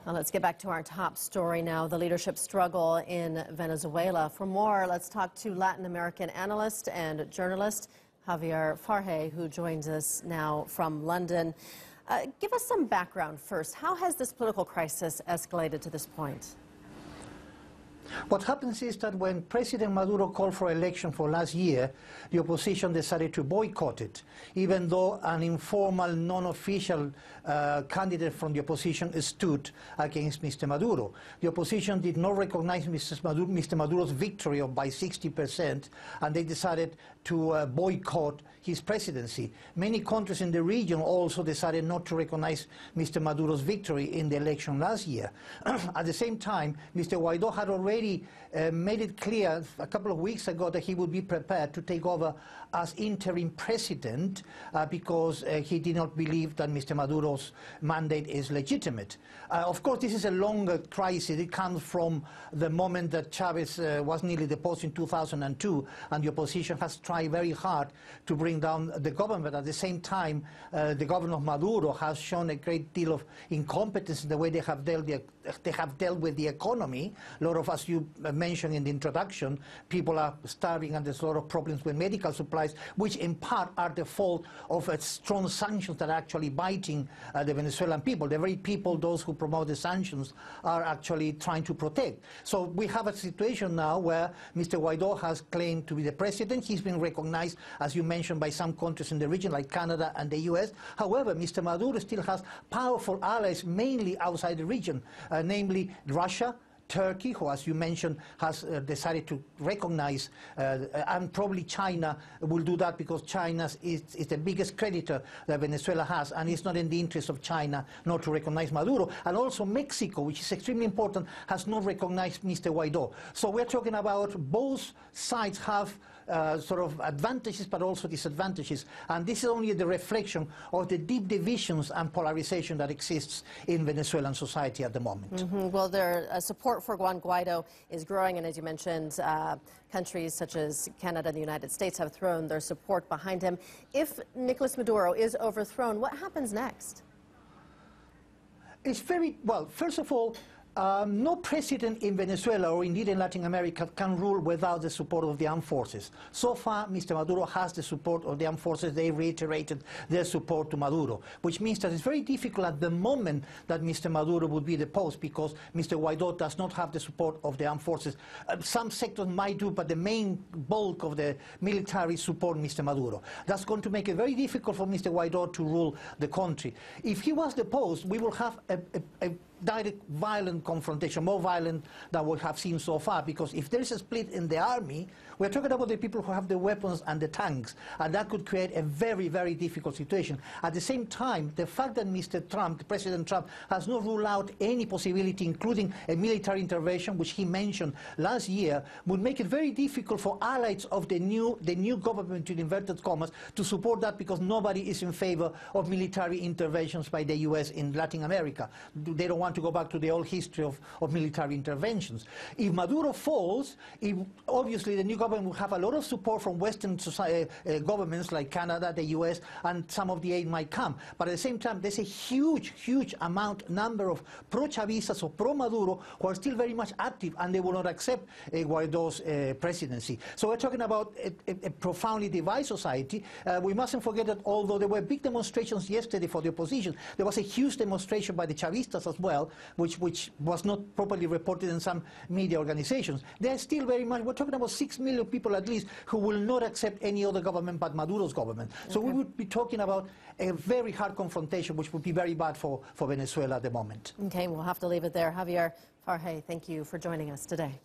Well, let's get back to our top story now, the leadership struggle in Venezuela. For more, let's talk to Latin American analyst and journalist Javier Farje, who joins us now from London. Give us some background first. How has this political crisis escalated to this point? What happens is that when President Maduro called for election for last year, the opposition decided to boycott it, even though an informal, non-official candidate from the opposition stood against Mr. Maduro. The opposition did not recognize Mr. Maduro's victory by 60%, and they decided to boycott his presidency. Many countries in the region also decided not to recognize Mr. Maduro's victory in the election last year. At the same time, Mr. Guaido had already made it clear a couple of weeks ago that he would be prepared to take over as interim president because he did not believe that Mr. Maduro's mandate is legitimate. Of course, this is a longer crisis. It comes from the moment that Chavez was nearly deposed in 2002, and the opposition has tried very hard to bring down the government. At the same time, the government of Maduro has shown a great deal of incompetence in the way they have dealt with the economy. A lot of, as you mentioned in the introduction, people are starving, and there's a lot of problems with medical supplies, which in part are the fault of strong sanctions that are actually biting the Venezuelan people. The very people, those who promote the sanctions, are actually trying to protect. So we have a situation now where Mr. Guaido has claimed to be the president. He's been recognized, as you mentioned, by some countries in the region, like Canada and the US. However, Mr. Maduro still has powerful allies, mainly outside the region, namely Russia, Turkey, who, as you mentioned, has decided to recognize, and probably China will do that because China is the biggest creditor that Venezuela has, and it's not in the interest of China not to recognize Maduro. And also Mexico, which is extremely important, has not recognized Mr. Guaido. So we're talking about both sides have sort of advantages but also disadvantages, and this is only the reflection of the deep divisions and polarization that exists in Venezuelan society at the moment. Well, their support for Juan Guaido is growing, and as you mentioned, countries such as Canada and the United States have thrown their support behind him. If Nicolas Maduro is overthrown, what happens next? It's very, well, first of all, no president in Venezuela or indeed in Latin America can rule without the support of the armed forces. So far, Mr. Maduro has the support of the armed forces. They reiterated their support to Maduro, which means that it's very difficult at the moment that Mr. Maduro would be deposed because Mr. Guaido does not have the support of the armed forces. Some sectors might do, but the main bulk of the military support Mr. Maduro. That's going to make it very difficult for Mr. Guaido to rule the country. If he was deposed, we will have a direct violent confrontation, more violent than we have seen so far, because if there is a split in the army, we're talking about the people who have the weapons and the tanks, and that could create a very, very difficult situation. At the same time, the fact that Mr. Trump, President Trump, has not ruled out any possibility, including a military intervention, which he mentioned last year, would make it very difficult for allies of the new government, in inverted commas, to support that, because nobody is in favor of military interventions by the US in Latin America. They don't want to go back to the old history of military interventions. If Maduro falls, obviously the new government will have a lot of support from Western governments like Canada, the US, and some of the aid might come. But at the same time, there's a huge number of pro-Chavistas or pro-Maduro who are still very much active, and they will not accept Guaido's presidency. So we're talking about a profoundly divided society. We mustn't forget that although there were big demonstrations yesterday for the opposition, there was a huge demonstration by the Chavistas as well, which was not properly reported in some media organizations. They're still very much, we're talking about 6 million people at least who will not accept any other government but Maduro's government. So we would be talking about a very hard confrontation, which would be very bad for Venezuela at the moment. Okay, we'll have to leave it there. Javier Farje, thank you for joining us today.